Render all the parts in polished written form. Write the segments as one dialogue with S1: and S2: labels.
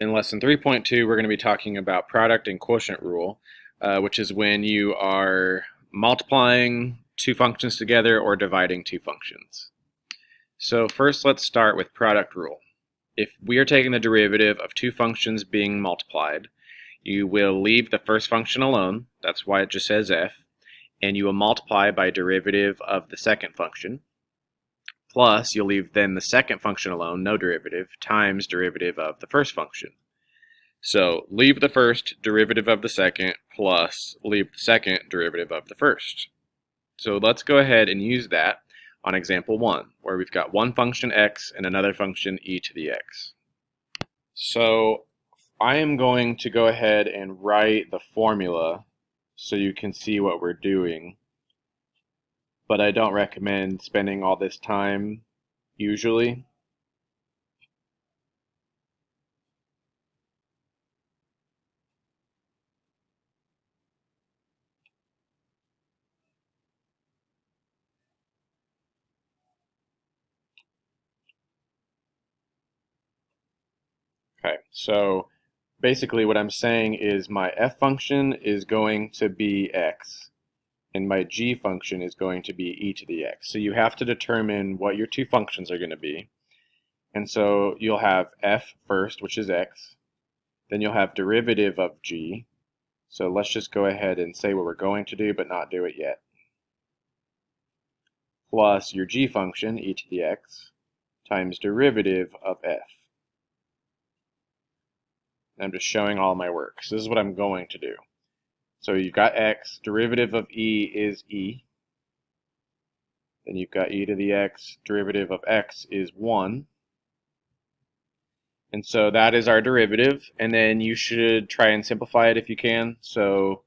S1: In lesson 3.2, we're going to be talking about product and quotient rule, which is when you are multiplying two functions together or dividing two functions. So first, let's start with product rule. If we are taking the derivative of two functions being multiplied, you will leave the first function alone, that's why it just says f, and you will multiply by derivative of the second function. Plus, you'll leave then the second function alone, no derivative, times derivative of the first function. So leave the first derivative of the second plus leave the second derivative of the first. So let's go ahead and use that on example 1, where we've got one function x and another function e to the x. So I am going to go ahead and write the formula so you can see what we're doing. But I don't recommend spending all this time usually. Okay, so basically what I'm saying is my f function is going to be x, and my g function is going to be e to the x. So you have to determine what your two functions are going to be. And so you'll have f first, which is x. Then you'll have derivative of g. So let's just go ahead and say what we're going to do, but not do it yet. Plus your g function, e to the x, times derivative of f. And I'm just showing all my work. So this is what I'm going to do. So you've got x, derivative of e is e. Then you've got e to the x, derivative of x is 1. And so that is our derivative. And then you should try and simplify it if you can. So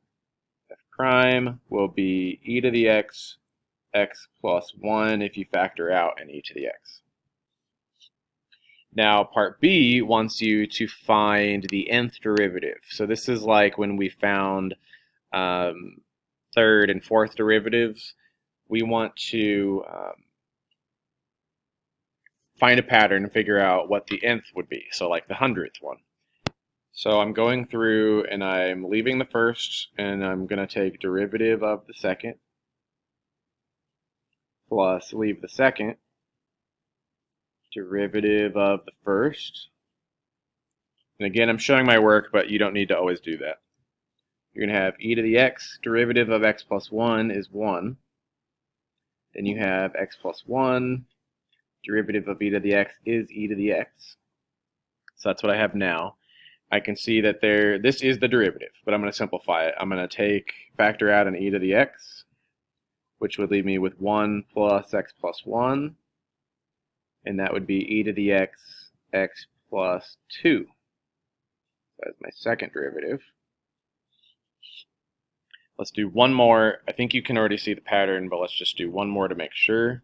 S1: f prime will be e to the x, x plus 1 if you factor out an e to the x. Now, part B wants you to find the nth derivative. So this is like when we found third and fourth derivatives. We want to find a pattern and figure out what the nth would be. So like the 100th one. So I'm going through and I'm leaving the first, and I'm going to take derivative of the second plus leave the second, derivative of the first. And again, I'm showing my work, but you don't need to always do that. You're going to have e to the x, derivative of x plus 1 is 1. Then you have x plus 1, derivative of e to the x is e to the x. So that's what I have now. I can see that this is the derivative, but I'm going to simplify it. I'm going to factor out an e to the x, which would leave me with 1 plus x plus 1. And that would be e to the x, x plus 2. That's my second derivative. Let's do one more. I think you can already see the pattern, but let's just do one more to make sure.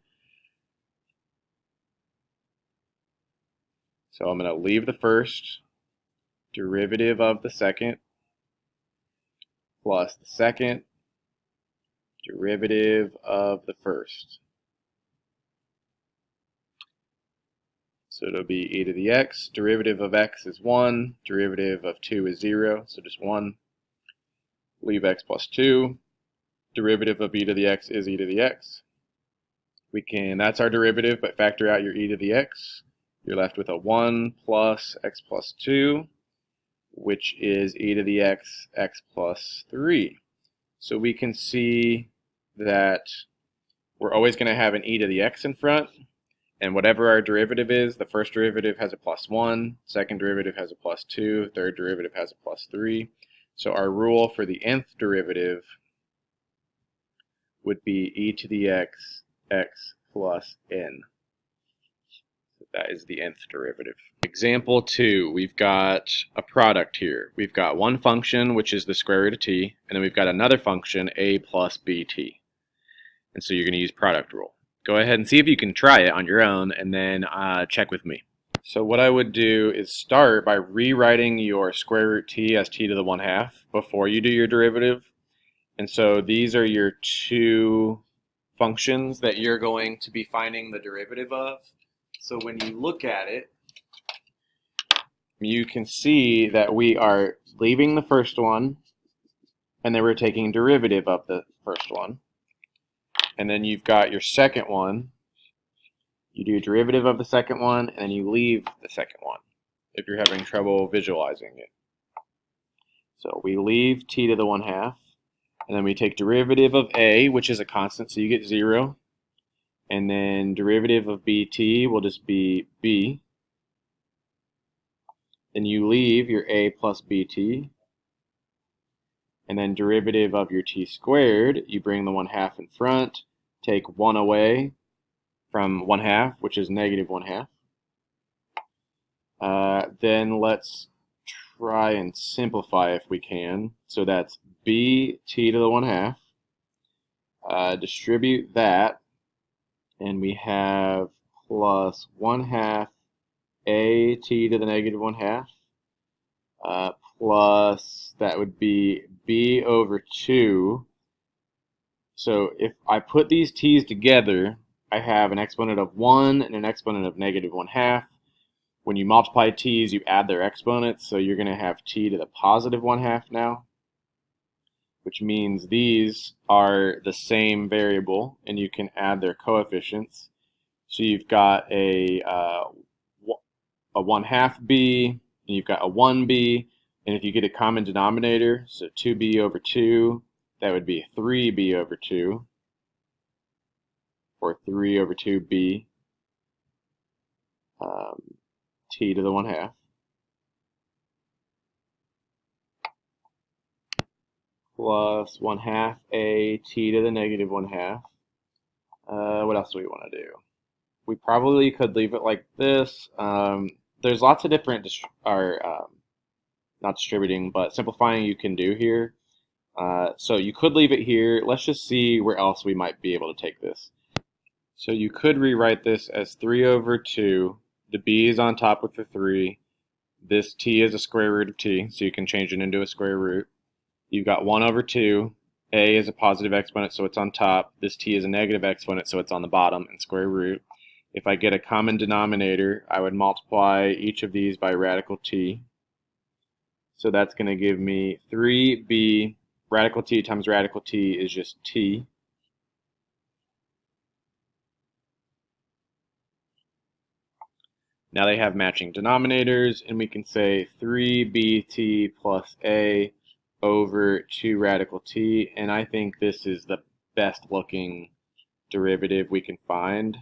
S1: So I'm going to leave the first, derivative of the second, plus the second, derivative of the first. So it'll be e to the x, derivative of x is 1, derivative of 2 is 0, so just 1. Leave x plus 2, derivative of e to the x is e to the x. That's our derivative, but factor out your e to the x. You're left with a 1 plus x plus 2, which is e to the x, x plus 3. So we can see that we're always going to have an e to the x in front. And whatever our derivative is, the first derivative has a plus 1, second derivative has a plus 2, third derivative has a plus 3. So our rule for the nth derivative would be e to the x, x plus n. So that is the nth derivative. Example 2, we've got a product here. We've got one function, which is the square root of t, and then we've got another function, a plus bt. And so you're going to use product rule. Go ahead and see if you can try it on your own, and then check with me. So what I would do is start by rewriting your square root t as t to the 1/2 before you do your derivative. And so these are your two functions that you're going to be finding the derivative of. So when you look at it, you can see that we are leaving the first one, and then we're taking derivative of the first one. And then you've got your second one. You do derivative of the second one, and then you leave the second one if you're having trouble visualizing it. So we leave t to the 1/2, and then we take derivative of a, which is a constant, so you get 0. And then derivative of bt will just be b. Then you leave your a plus bt. And then derivative of your t squared, you bring the 1/2 in front, take 1 away from 1/2, which is negative 1/2. Then let's try and simplify if we can. So that's b t to the 1/2. Distribute that, and we have plus 1/2 a t to the negative 1/2. Plus, that would be b over 2. So if I put these t's together, I have an exponent of 1 and an exponent of negative 1/2. When you multiply t's, you add their exponents, so you're going to have t to the positive 1/2 now, which means these are the same variable, and you can add their coefficients. So you've got a 1/2 b, and you've got a 1b, and if you get a common denominator, so 2b over 2, that would be 3b over 2, or 3 over 2b, t to the 1/2. Plus 1/2 a t to the negative 1/2. What else do we want to do? We probably could leave it like this. There's lots of different, not distributing, but simplifying you can do here. So you could leave it here. Let's just see where else we might be able to take this. So you could rewrite this as 3 over 2. The b is on top with the 3. This t is a square root of t, so you can change it into a square root. You've got 1 over 2. A is a positive exponent, so it's on top. This t is a negative exponent, so it's on the bottom and square root. If I get a common denominator, I would multiply each of these by radical t. So that's going to give me 3b. Radical t times radical t is just t. Now they have matching denominators, and we can say 3bt plus a over 2 radical t, and I think this is the best looking derivative we can find.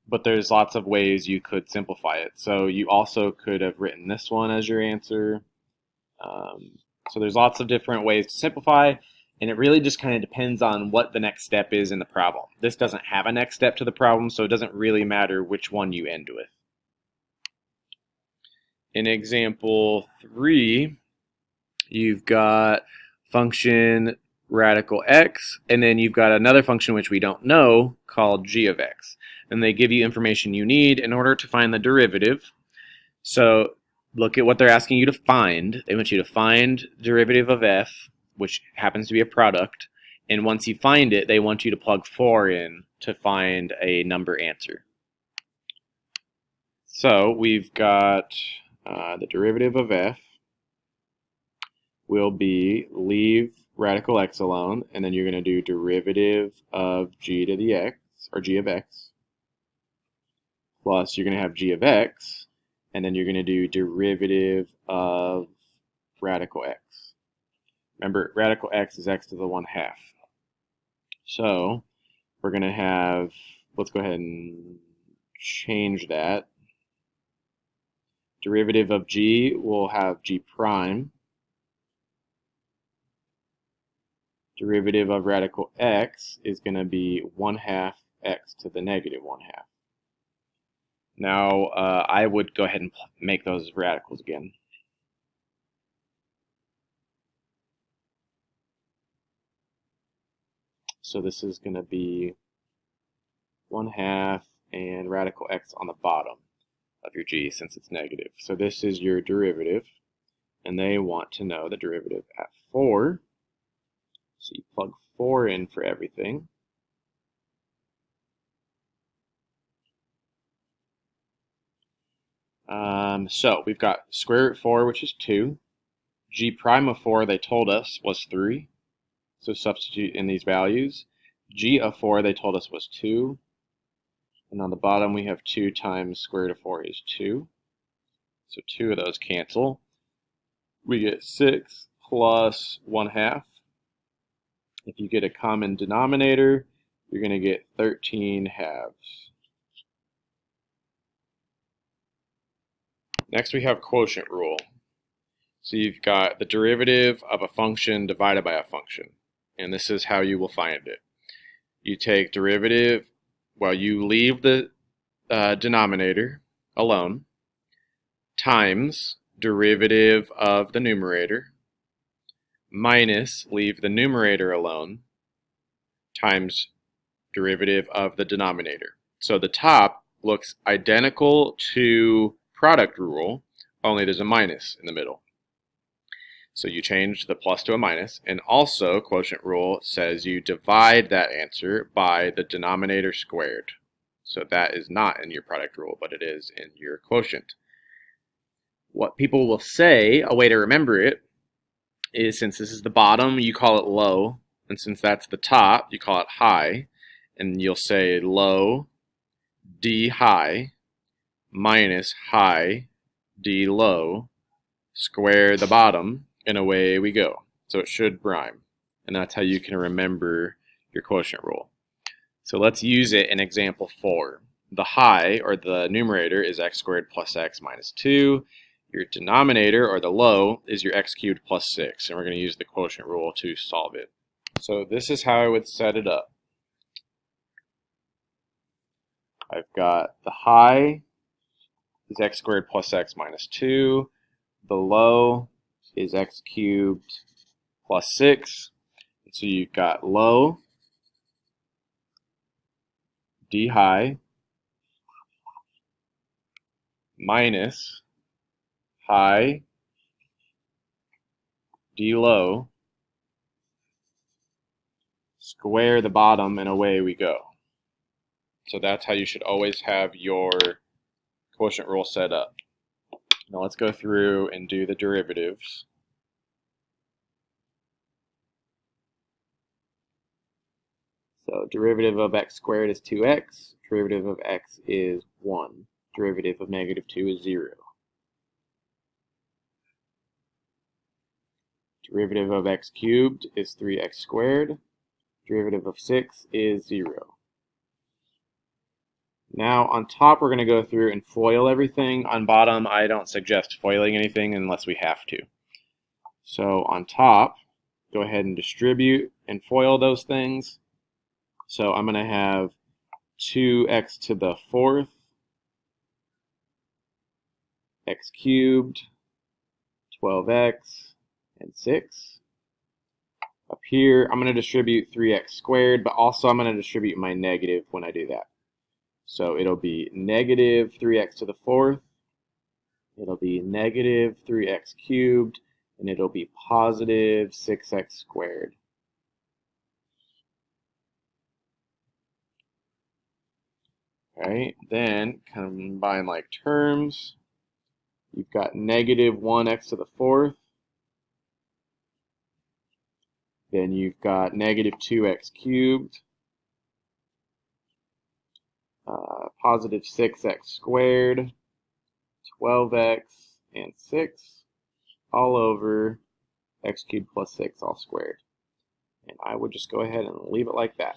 S1: But there's lots of ways you could simplify it. So you also could have written this one as your answer. So there's lots of different ways to simplify, and it really just kind of depends on what the next step is in the problem. This doesn't have a next step to the problem, so it doesn't really matter which one you end with. In example 3, you've got function radical x, and then you've got another function which we don't know called g of x. And they give you information you need in order to find the derivative. So look at what they're asking you to find. They want you to find derivative of f, which happens to be a product. And once you find it, they want you to plug 4 in to find a number answer. So we've got the derivative of f will be leave radical x alone, and then you're going to do derivative of g to the x, or g of x, plus you're going to have g of x, and then you're going to do derivative of radical x. Remember, radical x is x to the 1/2. So we're going to have, let's go ahead and change that. Derivative of g will have g prime. Derivative of radical x is going to be 1/2 x to the negative 1/2. Now, I would go ahead and make those radicals again. So this is going to be 1/2 and radical x on the bottom of your g since it's negative. So this is your derivative, and they want to know the derivative at 4. So you plug 4 in for everything. So we've got square root 4, which is 2. G prime of 4, they told us, was 3. So substitute in these values. G of 4, they told us, was 2. And on the bottom, we have 2 times square root of 4 is 2. So 2 of those cancel. We get 6 plus 1/2. If you get a common denominator, you're going to get 13 halves. Next, we have quotient rule. So you've got the derivative of a function divided by a function. And this is how you will find it. You take derivative, well, you leave the denominator alone, times derivative of the numerator, minus, leave the numerator alone, times derivative of the denominator. So the top looks identical to product rule, only there's a minus in the middle. So you change the plus to a minus, and also quotient rule says you divide that answer by the denominator squared. So that is not in your product rule, but it is in your quotient. What people will say, a way to remember it, is since this is the bottom, you call it low, and since that's the top, you call it high, and you'll say low d high minus high d low square the bottom, and away we go. So it should rhyme, and that's how you can remember your quotient rule. So let's use it in example 4. The high, or the numerator, is x squared plus x minus 2. Your denominator, or the low, is your x cubed plus 6, and we're going to use the quotient rule to solve it. So this is how I would set it up. I've got the high is x squared plus x minus 2. The low is x cubed plus 6. And so you've got low d high minus high d low square the bottom, and away we go. So that's how you should always have your quotient rule set up. Now let's go through and do the derivatives. So derivative of x squared is 2x, derivative of x is 1, derivative of negative 2 is 0. Derivative of x cubed is 3x squared, derivative of 6 is 0. Now on top we're going to go through and FOIL everything. On bottom I don't suggest foiling anything unless we have to. So on top, go ahead and distribute and FOIL those things. So I'm going to have 2x to the 4th, x cubed, 12x, and 6. Up here, I'm going to distribute 3x squared, but also I'm going to distribute my negative when I do that. So it'll be negative 3x to the 4th, it'll be negative 3x cubed, and it'll be positive 6x squared. Alright, then combine like terms. You've got negative 1x to the 4th. Then you've got negative 2x cubed. Positive 6x squared. 12x and 6 all over x cubed plus 6 all squared. And I would just go ahead and leave it like that.